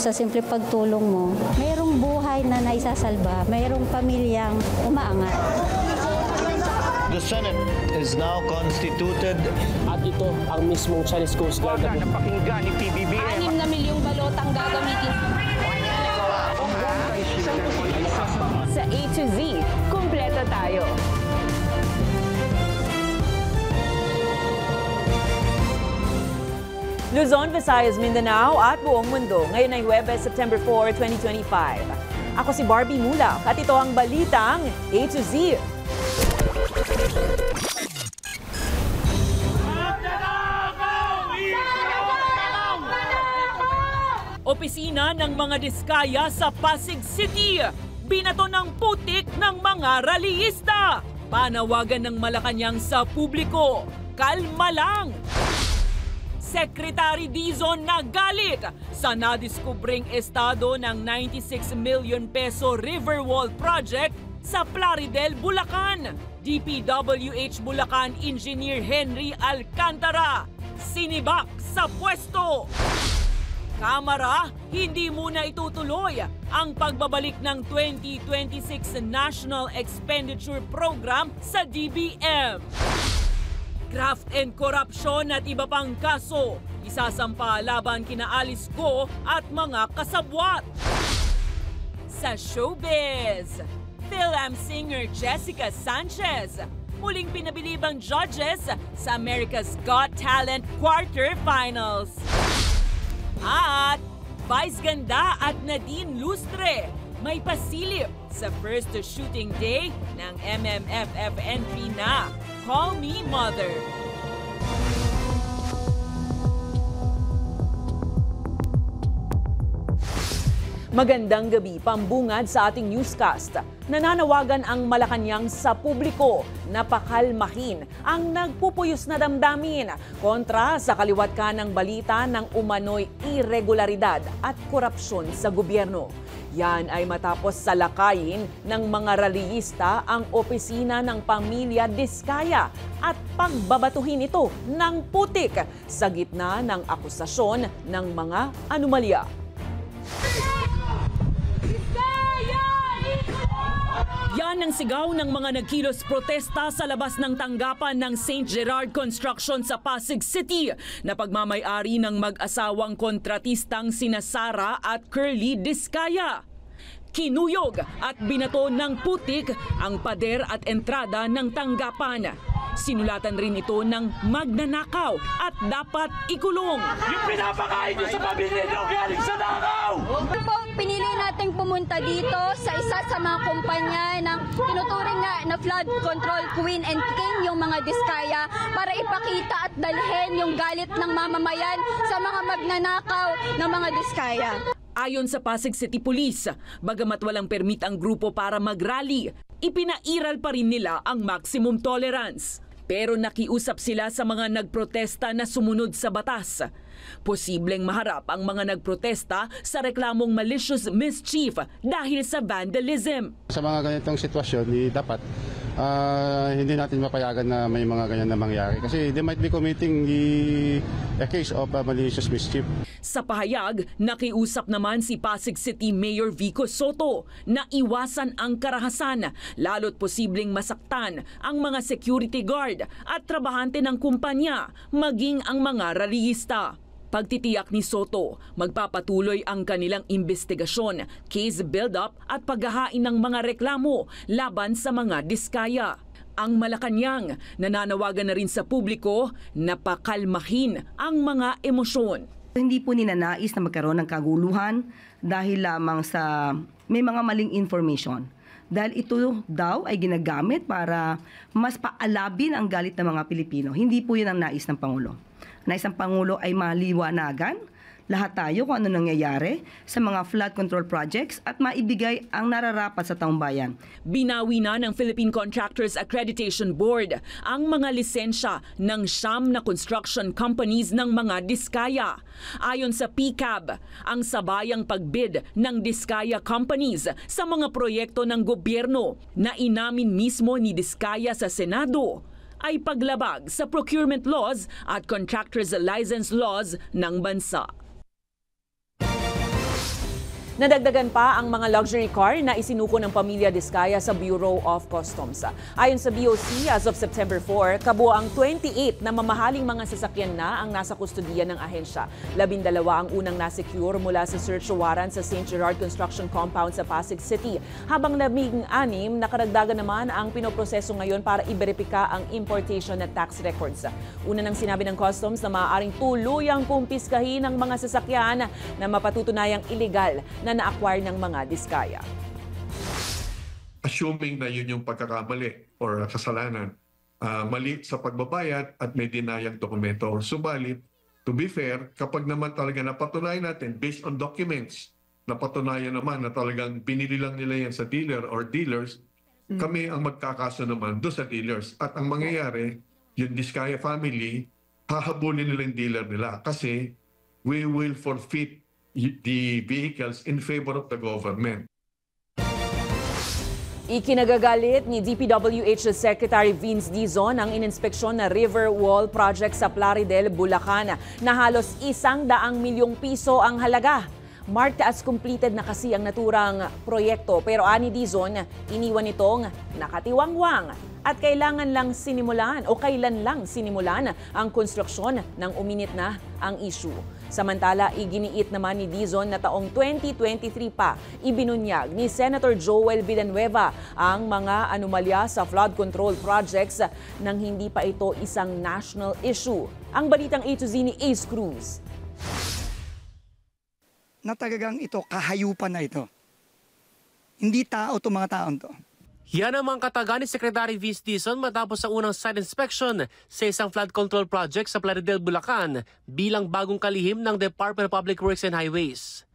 Sa simple pagtulong mo, mayroong buhay na naisasalba, mayroong pamilyang umaangat. The Senate is now constituted. At ito ang mismong Chinese Coast Guard na napakinggan ni PBBM. 6 na milyong balotang gagamitin. Sa A to Z, kumpleto tayo. Luzon, Visayas, Mindanao at buong mundo. Ngayon ay Huwebes, September 4, 2025. Ako si Barbie Mula at ito ang balitang A to Z. Opisina ng mga diskaya sa Pasig City. Binato ng putik ng mga rallyista. Panawagan ng Malacanang sa publiko. Kalma lang. Secretary Dizon nagalit sa nadiskubring estado ng 96 million peso Riverwall Project sa Plaridel, Bulacan. DPWH Bulacan Engineer Henry Alcantara sinibak sa pwesto. Kamara, hindi muna itutuloy ang pagbabalik ng 2026 National Expenditure Program sa DBM. Graft and corruption at iba pang kaso, isasampa laban kina Alice Go at mga kasabwat. Sa showbiz, film singer Jessica Sanchez, muling pinabilibang judges sa America's Got Talent quarterfinals. At Vice Ganda at Nadine Lustre, may pasilip sa first shooting day ng MMFF entry na Call Me Mother. Magandang gabi, pambungad sa ating newscast. Nananawagan ang Malacanang sa publiko na pakalmahin ang nagpupuyos na damdamin kontra sa kaliwat ka ng balita ng umano'y irregularidad at korupsyon sa gobyerno. Yan ay matapos salakayin ng mga rallyista ang opisina ng Pamilya Diskaya at pagbabatuhin ito ng putik sa gitna ng akusasyon ng mga anomalya. Yan ang sigaw ng mga nagkilos protesta sa labas ng tanggapan ng St. Gerard Construction sa Pasig City na pagmamay-ari ng mag-asawang kontratistang sina Sara at Curly Diskaya. Kinuyog at binato ng putik ang pader at entrada ng tanggapan. Sinulatan rin ito ng magnanakaw at dapat ikulong. Yung pinapakain nyo sa pamilya nyo galing sa nakaw! Pinili nating pumunta dito sa isa sa mga kumpanya ng tinuturing nga na flood control queen and king, yung mga Diskaya, para ipakita at dalhin yung galit ng mamamayan sa mga magnanakaw ng mga Diskaya. Ayon sa Pasig City Police, bagamat walang permit ang grupo para mag-rally, ipinairal pa rin nila ang maximum tolerance. Pero nakiusap sila sa mga nagprotesta na sumunod sa batas. Posibleng maharap ang mga nagprotesta sa reklamong malicious mischief dahil sa vandalism. Sa mga ganitong sitwasyon, dapat hindi natin mapayagan na may mga ganyan na mangyari kasi they might be committing a case of malicious mischief. Sa pahayag, nakiusap naman si Pasig City Mayor Vico Soto na iwasan ang karahasan, lalo't posibleng masaktan ang mga security guard at trabahante ng kumpanya, maging ang mga rallyista. Pagtitiyak ni Soto, magpapatuloy ang kanilang investigasyon, case build-up at paghahain ng mga reklamo laban sa mga Diskaya. Ang Malacanang nananawagan na rin sa publiko na pakalmahin ang mga emosyon. Hindi po ninanais na magkaroon ng kaguluhan dahil lamang sa may mga maling information. Dahil ito daw ay ginagamit para mas paalabin ang galit ng mga Pilipino. Hindi po yun ang nais ng Pangulo. Nais ng Pangulo ay maliwanagan lahat tayo kung ano nangyayari sa mga flood control projects at maibigay ang nararapat sa taong bayan. Binawi na ng Philippine Contractors Accreditation Board ang mga lisensya ng 9 na construction companies ng mga Diskaya. Ayon sa PCAB, ang sabayang pagbid ng Diskaya companies sa mga proyekto ng gobyerno na inamin mismo ni Diskaya sa Senado ay paglabag sa procurement laws at contractors license laws ng bansa. Nadagdagan pa ang mga luxury car na isinuko ng pamilya Diskaya sa Bureau of Customs. Ayon sa BOC, as of September 4, kabuoang 28 na mamahaling mga sasakyan na ang nasa kustodiya ng ahensya. 12 ang unang nasecure mula sa search warrant sa St. Gerard Construction Compound sa Pasig City, habang 16 na karagdagan naman ang pinoproseso ngayon para iberipika ang importation at tax records. Una nang sinabi ng Customs na maaaring tuluyang kumpiskahin ang mga sasakyan na mapatutunayang illegal na na-acquire ng mga Diskaya. Assuming na yun yung pagkakamali or kasalanan, mali sa pagbabayad at may dinayang dokumento. Subalit, to be fair, kapag naman talaga napatunayan natin based on documents, napatunayan naman na talagang binili lang nila yan sa dealer or dealers, kami ang magkakaso naman doon sa dealers. At ang mangyayari, yung Diskaya family, hahabulin nila yung dealer nila kasi we will forfeit the vehicles in favor of the government. Ikinagagalit ni DPWH Secretary Vince Dizon ang ininspeksyon na river wall project sa Plaridel, Bulacan na halos 100 milyong piso ang halaga. Marked as completed na kasi ang naturang proyekto, pero ani Dizon, iniwan itong nakatiwangwang at kailan lang sinimulan ang konstruksyon nang uminit na ang issue. Samantala, iginiit naman ni Dizon na taong 2023 pa ibinunyag ni Senator Joel Villanueva ang mga anomalya sa flood control projects nang hindi pa ito isang national issue. Ang balitang A to Z ni Ace Cruz. Na talagang ito, kahayupan na ito. Hindi tao itong mga taon to. Yan ang mga kataga ni Secretary Vince Dizon matapos ang unang site inspection sa isang flood control project sa Plaridel, Bulacan bilang bagong kalihim ng Department of Public Works and Highways.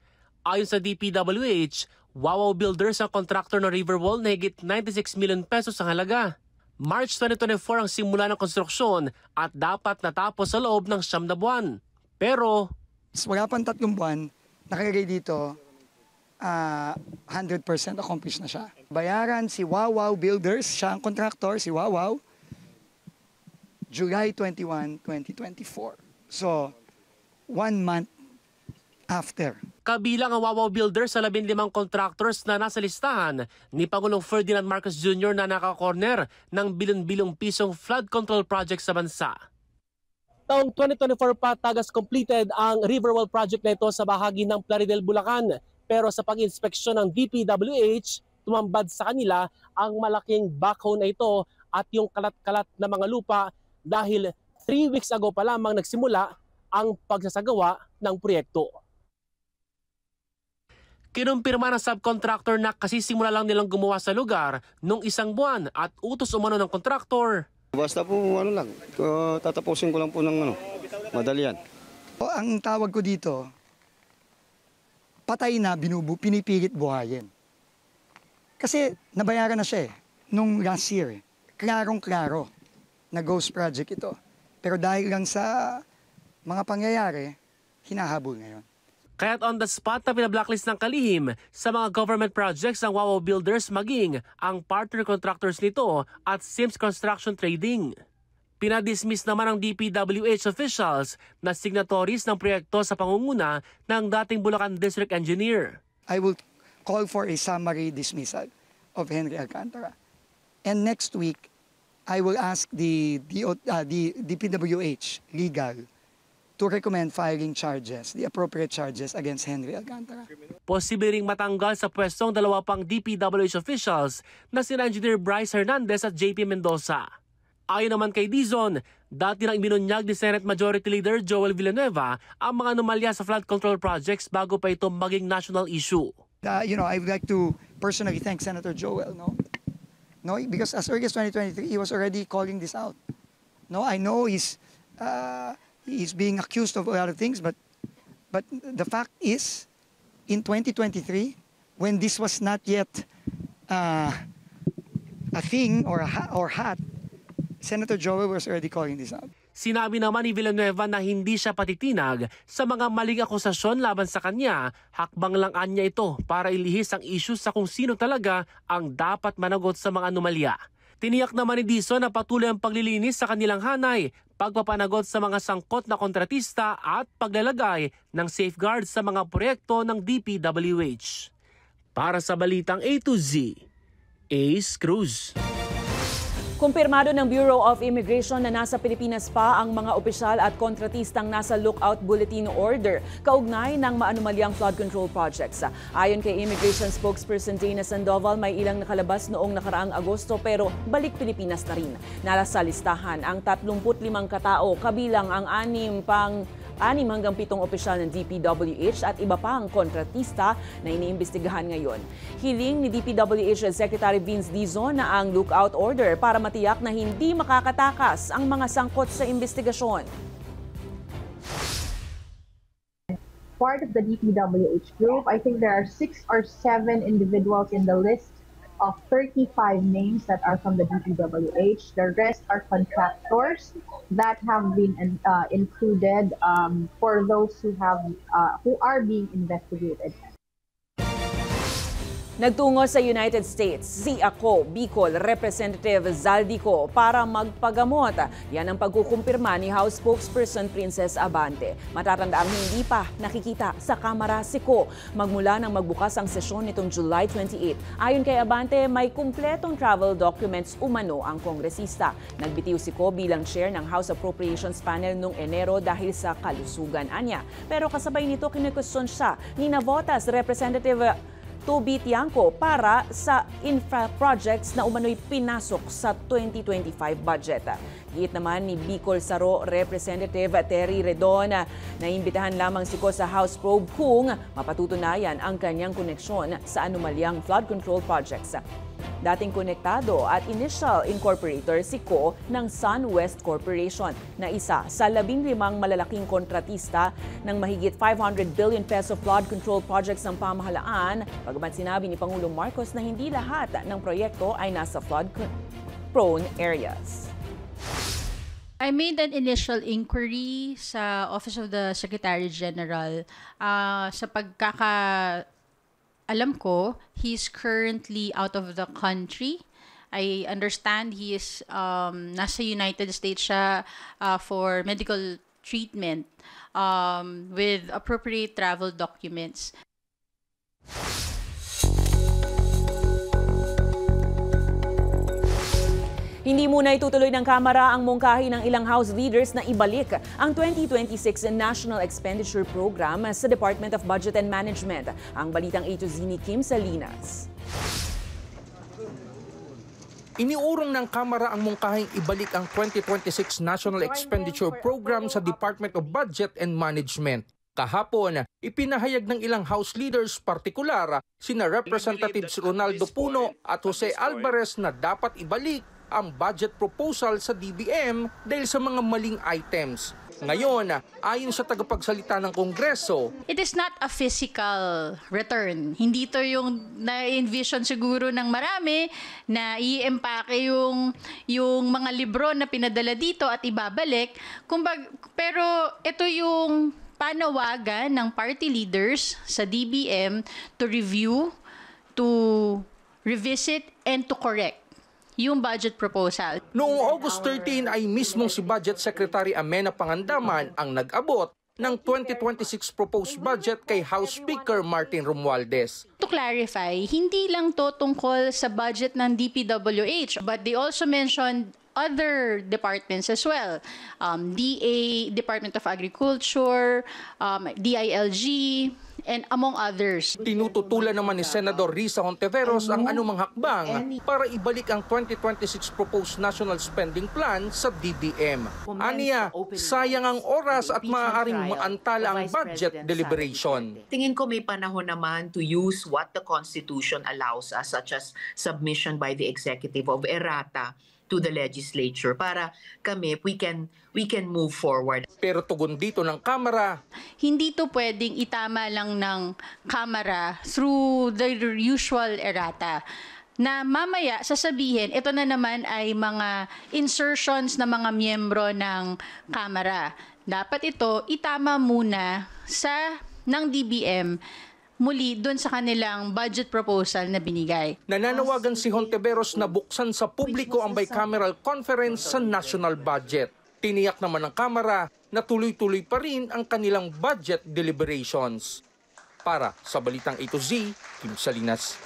Ayon sa DPWH, Wawaw Builders ang contractor ng river wall na higit 96 million pesos ang halaga. March 2024 ang simula ng konstruksyon at dapat natapos sa loob ng 9 na buwan. Pero wala pang 3 buwan, nakalagay dito, 100% accomplished na siya. Bayaran si Wawaw Builders, siya ang contractor, si Wawaw, July 21, 2024. So, 1 month after. Kabilang ang Wawaw Builders sa 15 contractors na nasa listahan ni Pangulong Ferdinand Marcos Jr. na nakakorner ng bilyon-bilyong pisong flood control project sa bansa. Taong 2024 pa tagas completed ang Riverwall project na ito sa bahagi ng Plaridel, Bulacan. Pero sa pag-inspeksyon ng DPWH, tumambad sa kanila ang malaking backhoe na ito at yung kalat-kalat na mga lupa dahil 3 weeks ago pa lamang nagsimula ang pagsasagawa ng proyekto. Kinumpirma ng subcontractor na kasisimula lang nilang gumawa sa lugar nung 1 buwan at utos umano ng kontraktor. Basta po tatapusin ko lang po ng madalian. Ang tawag ko dito, patay na, pinipilit buhayin. Kasi nabayaran na siya nung last year. Klarong-klaro na ghost project ito. Pero dahil lang sa mga pangyayari, hinahabol ngayon. Kaya't on the spot na pinablacklist ng kalihim sa mga government projects ng Wawaw Builders maging ang partner contractors nito at Sims Construction Trading. Pinadismiss naman ng DPWH officials na signatories ng proyekto sa pangunguna ng dating Bulacan District Engineer. I will call for a summary dismissal of Henry Alcantara. And next week, I will ask the DPWH legal to recommend filing charges, the appropriate charges against Henry Alcantara. Posible ring matanggal sa pwestong 2 pang DPWH officials na sina Engineer Bryce Hernandez at JP Mendoza. Ayon naman kay Dizon, dati nang ibinunyag ni Senate Majority Leader Joel Villanueva ang mga anomalya sa flood control projects bago pa ito maging national issue. I would like to personally thank Senator Joel, because as early as 2023, he was already calling this out. I know he's being accused of a lot of things, but the fact is, in 2023, when this was not yet a thing or hat, Senator Joel was already calling this out. Sinabi naman ni Villanueva na hindi siya patitinag sa mga maling akusasyon laban sa kanya. Hakbang lang anya ito para ilihis ang issue sa kung sino talaga ang dapat managot sa mga anomalya. Tiniyak naman ni Dizon na patuloy ang paglilinis sa kanilang hanay, pagpapanagot sa mga sangkot na kontratista at paglalagay ng safeguards sa mga proyekto ng DPWH. Para sa Balitang A to Z, Ace Cruz. Kumpirmado ng Bureau of Immigration na nasa Pilipinas pa ang mga opisyal at kontratistang nasa lookout bulletin order kaugnay ng maanumalyang flood control projects. Ayon kay Immigration spokesperson Dana Sandoval, may ilang nakalabas noong nakaraang Agosto pero balik Pilipinas na rin. Nasa listahan ang 35 katao kabilang ang 6 hanggang 7 opisyal ng DPWH at iba pang kontratista na iniimbestigahan ngayon. Hiling ni DPWH Secretary Vince Dizon na ang lookout order para matiyak na hindi makakatakas ang mga sangkot sa investigasyon. Part of the DPWH group, I think there are 6 or 7 individuals in the list of 35 names that are from the DPWH. The rest are contractors that have been included for those who are being investigated. Nagtungo sa United States si Ako Bicol Representative Zaldico para magpagamot. Yan ang pagkukumpirma ni House Spokesperson Princess Abante. Matatandaang hindi pa nakikita sa kamera si Ko magmula nang magbukas ang sesyon nitong July 28. Ayon kay Abante, may kumpletong travel documents umano ang kongresista. Nagbitiw si Ko bilang chair ng House Appropriations Panel noong Enero dahil sa kalusugan anya. Pero kasabay nito kinukwestiyon siya ni Navotas Representative Toby Tiangco para sa infra projects na umano'y pinasok sa 2025 budget. Giit naman ni Bicol Saro Representative Terry Redon na naimbitahan lamang si Ko sa House probe kung mapatutunayan ang kanyang koneksyon sa anomalyang flood control projects. Dating konektado at initial incorporator si Ko ng SunWest Corporation na isa sa 15 malalaking kontratista ng mahigit 500 billion peso flood control projects ng pamahalaan. Bagamat sinabi ni Pangulong Marcos na hindi lahat ng proyekto ay nasa flood-prone areas. I made an initial inquiry sa Office of the Secretary General. Sa alam ko, he's currently out of the country. I understand he is nasa United States siya for medical treatment with appropriate travel documents. Hindi muna itutuloy ng Kamara ang mungkahi ng ilang House leaders na ibalik ang 2026 National Expenditure Program sa Department of Budget and Management. Ang balitang A to Z ni Kim Salinas. Iniurong ng Kamara ang mungkahing ibalik ang 2026 National Expenditure Program sa Department of Budget and Management. Kahapon, ipinahayag ng ilang House leaders, partikular sina Representatives Ronaldo Puno at Jose Alvarez na dapat ibalik ang budget proposal sa DBM dahil sa mga maling items. Ngayon, ayon sa tagapagsalita ng Kongreso, it is not a physical return. Hindi to yung na-envision siguro ng marami na i-empake yung mga libro na pinadala dito at ibabalik. Pero ito yung panawagan ng party leaders sa DBM to review, to revisit, and to correct yung budget proposal. Noong August 13 ay mismong si Budget Secretary Amena Pangandaman ang nag-abot ng 2026 proposed budget kay House Speaker Martin Romualdez. To clarify, hindi lang to tungkol sa budget ng DPWH, but they also mentioned other departments as well. DA, Department of Agriculture, DILG, and among others. Tinututulan naman ni Senador Risa Hontiveros ang anumang hakbang para ibalik ang 2026 proposed national spending plan sa DBM. Aniya, sayang ang oras at maaaring maantala ang budget deliberation. Tingin ko may panahon naman to use what the Constitution allows us, such as submission by the Executive of errata to the legislature para kami we can move forward. Pero tugon dito ng Kamara, hindi to pwedeng itama lang ng Kamara through the usual errata na mamaya sasabihin ito na naman ay mga insertions ng mga miyembro ng Kamara. Dapat ito itama muna ng DBM muli doon sa kanilang budget proposal na binigay. Nananawagan si Hontiveros na buksan sa publiko ang bicameral conference sa national budget. Tiniyak naman ng Kamara na tuloy-tuloy pa rin ang kanilang budget deliberations. Para sa Balitang A to Z, Kim Salinas.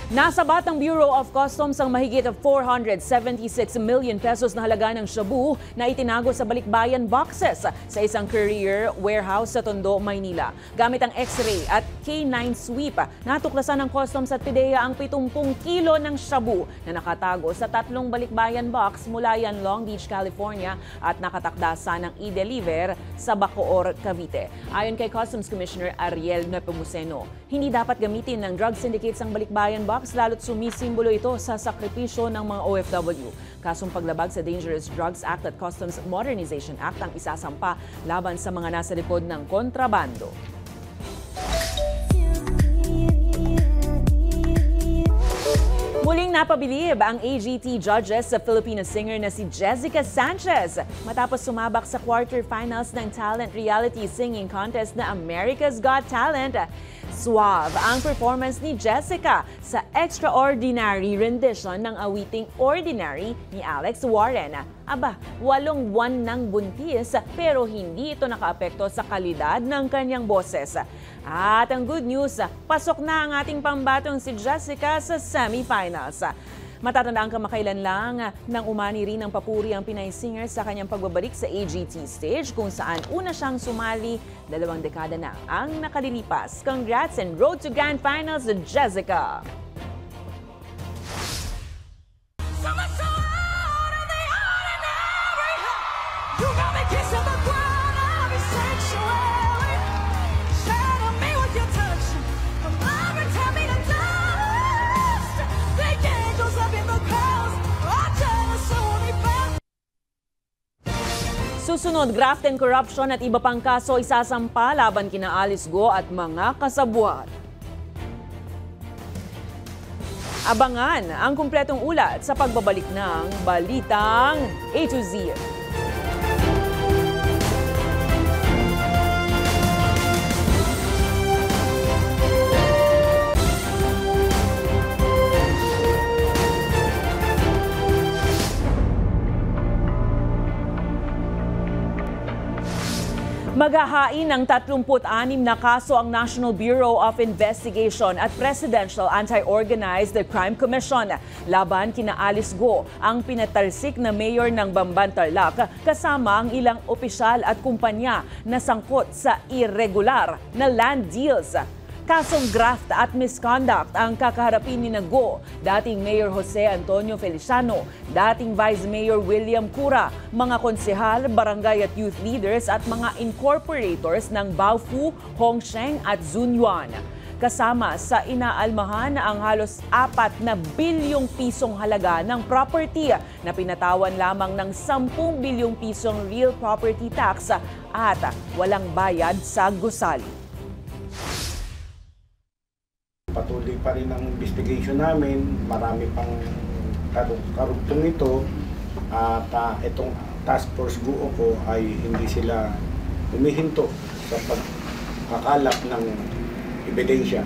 Nasabat ng Bureau of Customs ang mahigit 476 million pesos na halaga ng shabu na itinago sa balikbayan boxes sa isang courier warehouse sa Tondo, Maynila. Gamit ang X-ray at K9 sweep, natuklasan ng Customs at PIDEA ang 70 kilo ng shabu na nakatago sa 3 balikbayan box mula yan Long Beach, California at nakatakdasan ng i-deliver sa Bacoor, Cavite. Ayon kay Customs Commissioner Ariel Nepomuceno, hindi dapat gamitin ng drug syndicates ang balikbayan box lalo't sumisimbolo ito sa sakripisyo ng mga OFW. Kasong paglabag sa Dangerous Drugs Act at Customs Modernization Act ang isasampa laban sa mga nasa likod ng kontrabando. Muling napabilib ang AGT judges sa Filipino singer na si Jessica Sanchez matapos sumabak sa quarterfinals ng talent reality singing contest na America's Got Talent. Suave ang performance ni Jessica sa extraordinary rendition ng awiting Ordinary ni Alex Warren. Aba, 8 buwan ng buntis pero hindi ito nakaapekto sa kalidad ng kanyang boses. At ang good news, pasok na ang ating pambatong si Jessica sa semifinals. Matatandaan kamakailan lang nang umani rin ng papuri ang Pinay singer sa kanyang pagbabalik sa AGT stage kung saan una siyang sumali, 2 dekada na ang nakalilipas. Congrats and road to grand finals, Jessica! Susunod, graft and corruption at iba pang kaso isasampa laban kina Alice Go at mga kasabwat. Abangan ang kumpletong ulat sa pagbabalik ng Balitang A to Z. Maghahain ng 36 na kaso ang National Bureau of Investigation at Presidential Anti-Organized Crime Commission laban kina Alice Go, ang pinatarsik na mayor ng Bamban, Tarlac, kasama ang ilang opisyal at kumpanya na sangkot sa irregular na land deals. Kasong graft at misconduct ang kakaharapin ni Go, dating Mayor Jose Antonio Feliciano, dating Vice Mayor William Cura, mga konsehal, barangay at youth leaders at mga incorporators ng Baofu, Hongsheng at Zunyuan. Kasama sa inaalmahan ang halos 4 na bilyong pisong halaga ng property na pinatawan lamang ng 10 bilyong pisong real property tax at walang bayad sa gusali. Patuloy pa rin ang investigation namin, marami pang karugtong ito at itong task force buo ko ay hindi sila humihinto sa pagkakalap ng ebidensya.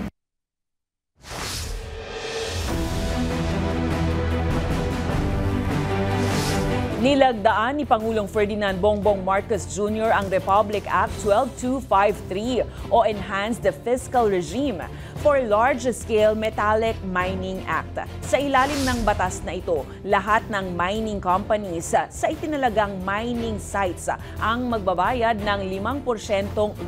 Nilagdaan ni Pangulong Ferdinand Bongbong Marcos Jr. ang Republic Act 12253 o Enhanced Fiscal Regime for Large-Scale Metallic Mining Act. Sa ilalim ng batas na ito, lahat ng mining companies sa itinalagang mining sites ang magbabayad ng 5%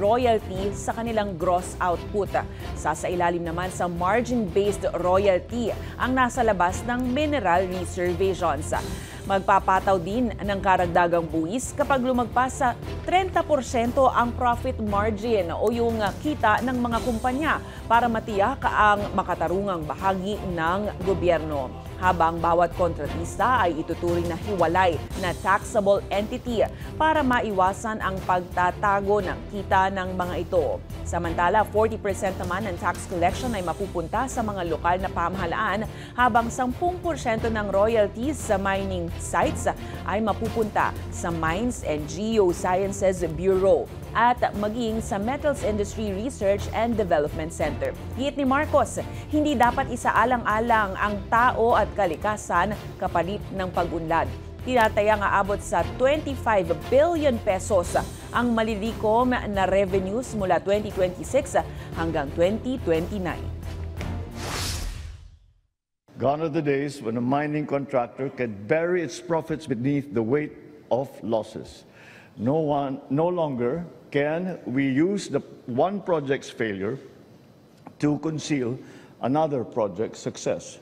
royalty sa kanilang gross output. Sa ilalim naman sa margin-based royalty ang nasa labas ng mineral reservations. Magpapataw din ng karagdagang buwis kapag lumagpas sa 30% ang profit margin o yung kita ng mga kumpanya para matiyak ang makatarungang bahagi ng gobyerno. Habang bawat kontratista ay ituturing na hiwalay na taxable entity para maiwasan ang pagtatago ng kita ng mga ito. Samantala, 40% naman ng tax collection ay mapupunta sa mga lokal na pamahalaan habang 10% ng royalties sa mining sites ay mapupunta sa Mines and Geosciences Bureau. at maging sa Metals Industry Research and Development Center. Giit ni Marcos, hindi dapat isaalang-alang ang tao at kalikasan kapalit ng pag-unlad. Tinatayang aabot sa 25 billion pesos ang malilikom na revenues mula 2026 hanggang 2029. Gone are the days when a mining contractor can bury its profits beneath the weight of losses. No longer can we use the one project's failure to conceal another project's success.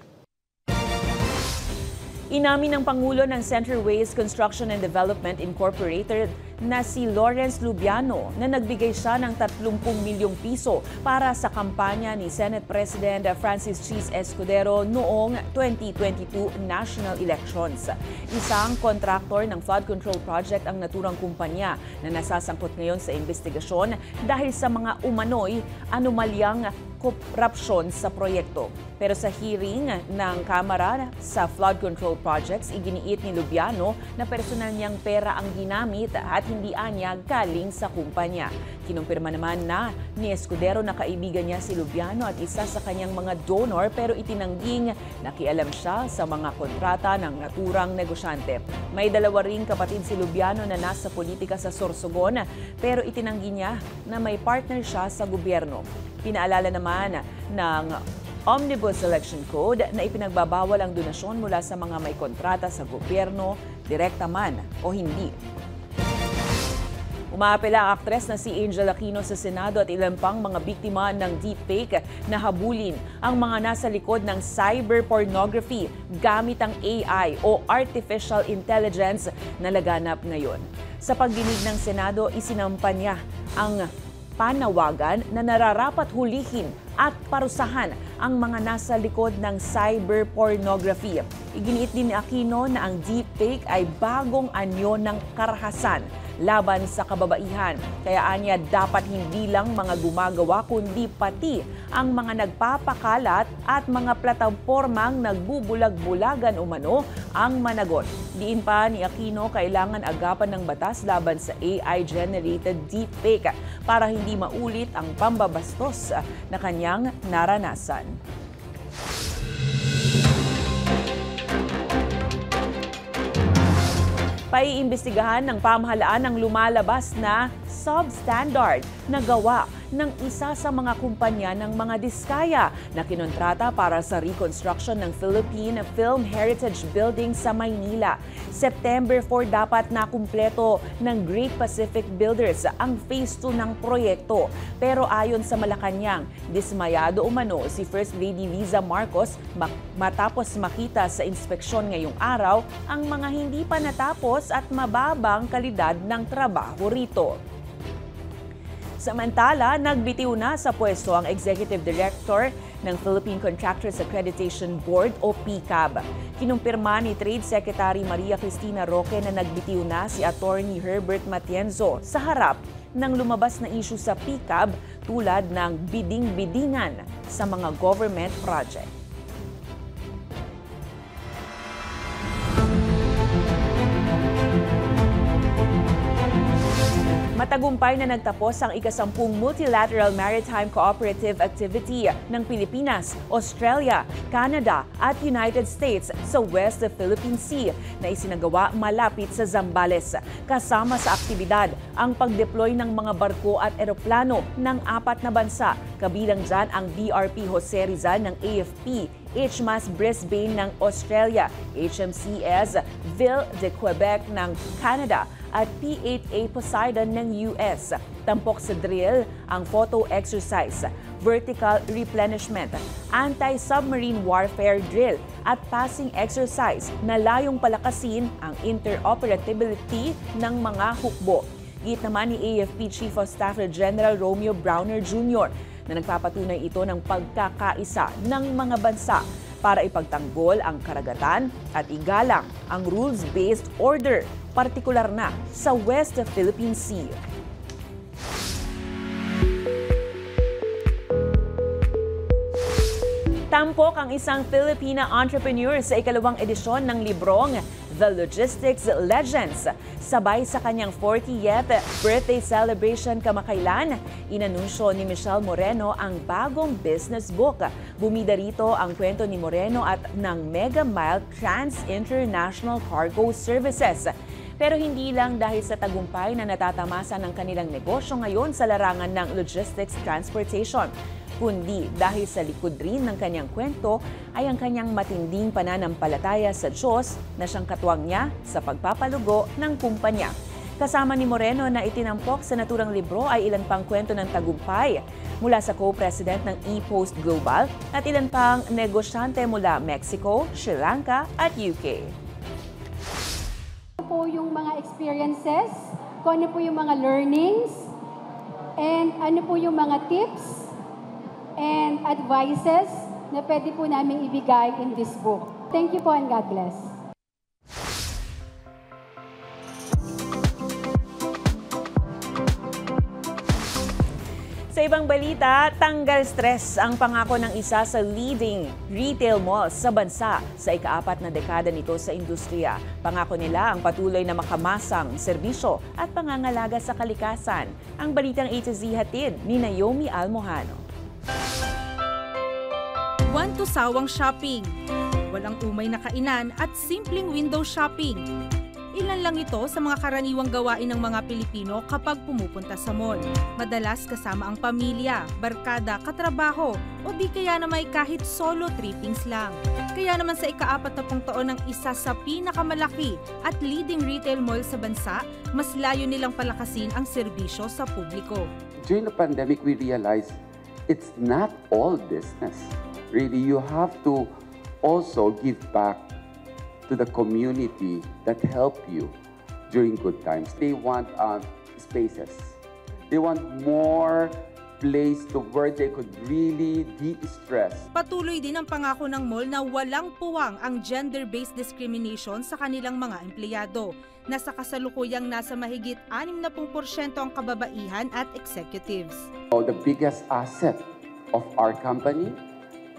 Inamin ng Pangulo ng Centerways Construction and Development Incorporated na si Lawrence Lubiano na nagbigay siya ng 30 milyong piso para sa kampanya ni Senate President Francis Chis Escudero noong 2022 national elections. Isang kontraktor ng flood control project ang naturang kumpanya na nasasangkot ngayon sa investigasyon dahil sa mga umano'y anomalyang korupsyon sa proyekto. Pero sa hearing ng Kamara sa flood control projects, iginiit ni Lubiano na personal niyang pera ang ginamit at hindi anya galing sa kumpanya. Kinumpirma naman na ni Escudero na kaibigan niya si Lubiano at isa sa kanyang mga donor pero itinangging nakialam siya sa mga kontrata ng naturang negosyante. May dalawa ring kapatid si Lubiano na nasa politika sa Sorsogon pero itinanggi niya na may partner siya sa gobyerno. Pinaalala naman ng Omnibus Election Code na ipinagbabawal ang donasyon mula sa mga may kontrata sa gobyerno, direkta man o hindi. Umaapela ang aktres na si Angel Aquino sa Senado at ilang pang mga biktima ng deepfake na habulin ang mga nasa likod ng cyber pornography gamit ang AI o Artificial Intelligence na laganap ngayon. Sa pagdinig ng Senado, isinampa niya ang panawagan na nararapat hulihin at parusahan ang mga nasa likod ng cyber pornography. Iginiit din ni Aquino na ang deepfake ay bagong anyo ng karahasan laban sa kababaihan. Kaya anya dapat hindi lang mga gumagawa kundi pati ang mga nagpapakalat at mga platapormang nagbubulag-bulagan umano ang managot. Diin pa ni Aquino kailangan agapan ng batas laban sa AI-generated deepfake para hindi maulit ang pambabastos na kanyang naranasan. Paiimbestigahan ng pamahalaan ang lumalabas na substandard na gawa ng isa sa mga kumpanya ng mga diskaya na kinontrata para sa reconstruction ng Philippine Film Heritage Building sa Maynila. September 4 dapat na kumpleto ng Great Pacific Builders ang Phase 2 ng proyekto. Pero ayon sa Malacanang, dismayado umano si First Lady Liza Marcos matapos makita sa inspeksyon ngayong araw ang mga hindi pa natapos at mababang kalidad ng trabaho rito. Samantala, nagbitiw na sa pwesto ang Executive Director ng Philippine Contractors Accreditation Board o PCAB. Kinumpirma ni Trade Secretary Maria Cristina Roque na nagbitiw na si Attorney Herbert Matienzo sa harap ng lumabas na issue sa PCAB tulad ng biding-bidingan sa mga government project. Matagumpay na nagtapos ang ika-10 Multilateral Maritime Cooperative Activity ng Pilipinas, Australia, Canada at United States sa West Philippine Sea na isinagawa malapit sa Zambales. Kasama sa aktibidad ang pag-deploy ng mga barko at eroplano ng 4 na bansa. Kabilang dyan ang BRP Jose Rizal ng AFP, HMAS Brisbane ng Australia, HMCS Ville de Quebec ng Canada at P8A Poseidon ng US. Tampok sa drill ang photo exercise, vertical replenishment, anti-submarine warfare drill at passing exercise na layong palakasin ang interoperability ng mga hukbo. Giit naman ni AFP Chief of Staff General Romeo Browner Jr. na nagpapatunay ito ng pagkakaisa ng mga bansa para ipagtanggol ang karagatan at igalang ang rules-based order, partikular na sa West Philippine Sea. Tampok ang isang Filipina entrepreneur sa ikalawang edisyon ng librong The Logistics Legends. Sabay sa kanyang 40th birthday celebration kamakailan, inanunsyo ni Michelle Moreno ang bagong business book. Bumida rito ang kwento ni Moreno at ng Mega Mile Trans International Cargo Services. Pero hindi lang dahil sa tagumpay na natatamasa ng kanilang negosyo ngayon sa larangan ng logistics transportation, kundi dahil sa likod rin ng kanyang kwento ay ang kanyang matinding pananampalataya sa Diyos na siyang katuwang niya sa pagpapalugo ng kumpanya. Kasama ni Moreno na itinampok sa naturang libro ay ilan pang kwento ng tagumpay mula sa co-president ng ePost Global at ilan pang negosyante mula Mexico, Sri Lanka at UK. Po yung mga experiences, kung ano po yung mga learnings, and ano po yung mga tips and advices na pwede po namin ibigay in this book. Thank you po and God bless. Sa ibang balita, tanggal stress ang pangako ng isa sa leading retail malls sa bansa sa ika-4 na dekada nito sa industriya. Pangako nila ang patuloy na makamasang serbisyo at pangangalaga sa kalikasan. Ang balitang A to Z hatid ni Naomi Almojano. Buwan to sawang shopping, walang umay na kainan at simpleng window shopping. Ilan lang ito sa mga karaniwang gawain ng mga Pilipino kapag pumupunta sa mall. Madalas kasama ang pamilya, barkada, katrabaho o di kaya na may kahit solo trippings lang. Kaya naman sa ika-40 taon ng isa sa pinakamalaki at leading retail mall sa bansa, mas layo nilang palakasin ang serbisyo sa publiko. During the pandemic, we realized it's not all business. Really, you have to also give back to the community that help you during good times. They want spaces. They want more place to where they could really de-stress. Patuloy din ang pangako ng mall na walang puwang ang gender-based discrimination sa kanilang mga empleyado. Nasa kasalukuyang nasa mahigit 60% ang kababaihan at executives. So the biggest asset of our company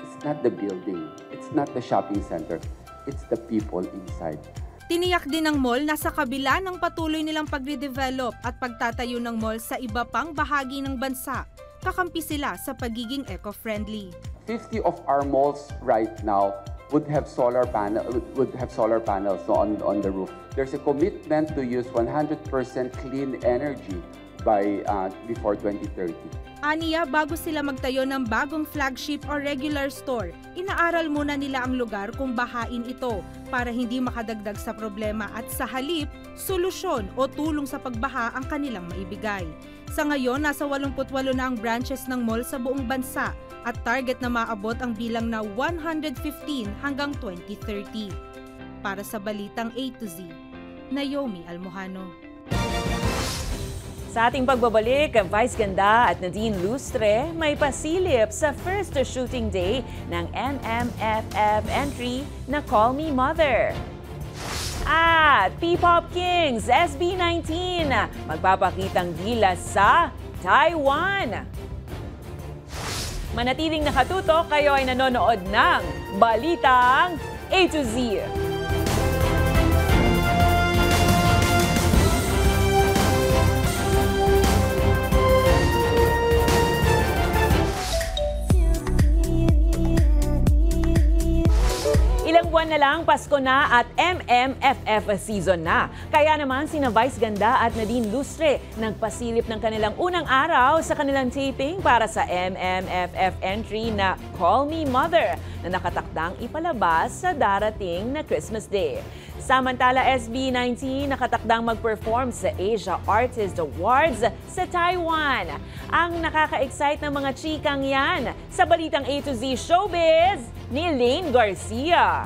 is not the building. It's not the shopping center. It's the people inside. Tiniyak din ng mall na sa kabila ng patuloy nilang pagre-develop at pagtatayo ng mall sa iba pang bahagi ng bansa, kakampi sila sa pagiging eco-friendly. 50 of our malls right now would have solar panels on the roof. There's a commitment to use 100% clean energy by before 2030. Aniya, bago sila magtayo ng bagong flagship o regular store, inaaral muna nila ang lugar kung bahain ito para hindi makadagdag sa problema at sa halip, solusyon o tulong sa pagbaha ang kanilang maibigay. Sa ngayon, nasa 88 na ang branches ng mall sa buong bansa at target na maabot ang bilang na 115 hanggang 2030. Para sa Balitang A to Z, Naomi Almojano. Sa ating pagbabalik, Vice Ganda at Nadine Lustre may pasilip sa first shooting day ng MMFF entry na Call Me Mother. At P-Pop Kings SB19 magpapakitang gilas sa Taiwan. Manatiling nakatutok, kayo ay nanonood ng Balitang A to Z. Ilang buwan na lang, Pasko na at MMFF season na. Kaya naman sina Vice Ganda at Nadine Lustre nagpasilip ng kanilang unang araw sa kanilang taping para sa MMFF entry na Call Me Mother na nakatakdang ipalabas sa darating na Christmas Day. Samantala, SB19 nakatakdang mag-perform sa Asia Artist Awards sa Taiwan. Ang nakaka-excite ng mga chikang yan sa Balitang A to Z Showbiz ni Lane Garcia.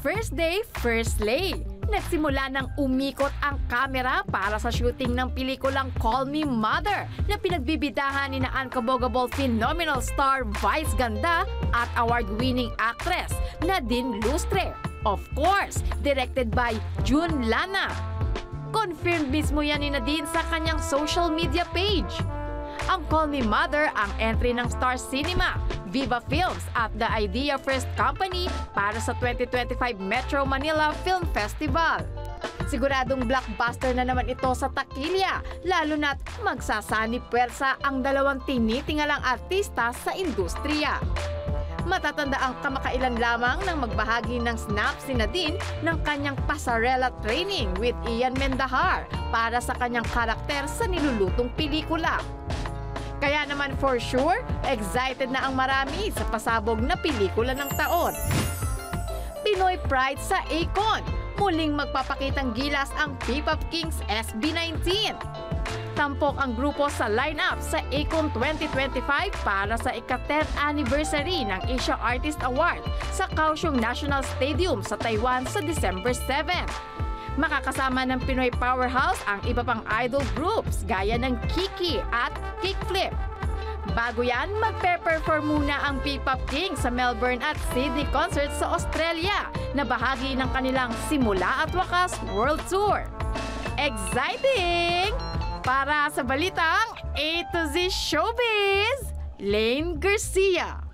First day, first lay. Nagsimula nang umikot ang kamera para sa shooting ng pelikulang Call Me Mother na pinagbibidahan ni Unbogable phenomenal star Vice Ganda at award-winning actress Nadine Lustre. Of course, directed by Jun Lana. Confirmed mismo yan ni Nadine sa kanyang social media page. Ang Call Me Mother ang entry ng Star Cinema, Viva Films at the Idea First Company para sa 2025 Metro Manila Film Festival. Siguradong blockbuster na naman ito sa takilya, lalo na't magsasani puwersa ang dalawang tinitingalang artista sa industriya. Matatanda ang kamakailan lamang nang magbahagi ng snap si Nadine ng kanyang pasarela training with Ian Mendahar para sa kanyang karakter sa nilulutong pelikula. Kaya naman for sure, excited na ang marami sa pasabog na pelikula ng taon. Pinoy Pride sa Akon. Muling magpapakitang gilas ang P-Pop Kings SB19. Tampok ang grupo sa lineup sa Akon 2025 para sa ika-10th anniversary ng Asia Artist Award sa Kaohsiung National Stadium sa Taiwan sa December 7. Makakasama ng Pinoy Powerhouse ang iba pang idol groups gaya ng Kiki at Kickflip. Bago yan, magpe-perform muna ang P-Pop Kings sa Melbourne at Sydney concert sa Australia na bahagi ng kanilang Simula at Wakas World Tour. Exciting! Para sa balitang A to Z Showbiz, Lane Garcia.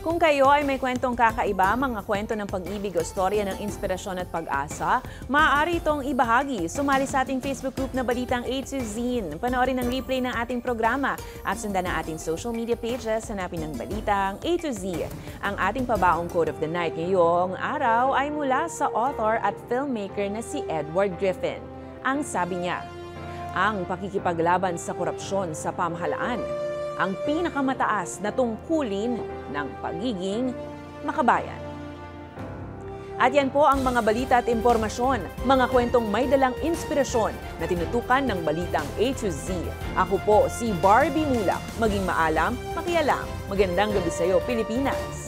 Kung kayo ay may kwentong kakaiba, mga kwento ng pag-ibig o storya ng inspirasyon at pag-asa, maaari itong ibahagi. Sumali sa ating Facebook group na Balitang A to Z. Panoorin ang replay ng ating programa at sundan ang ating social media pages. Hanapin ang Balitang A to Z. Ang ating pabaong quote of the night ngayong araw ay mula sa author at filmmaker na si Edward Griffin. Ang sabi niya, ang pakikipaglaban sa korupsyon sa pamahalaan ang pinakamataas na tungkulin ng pagiging makabayan. At yan po ang mga balita at impormasyon, mga kwentong may dalang inspirasyon na tinutukan ng Balitang A to Z. Ako po si Barbie Mulak. Maging maalam, makialam. Magandang gabi sa iyo, Pilipinas.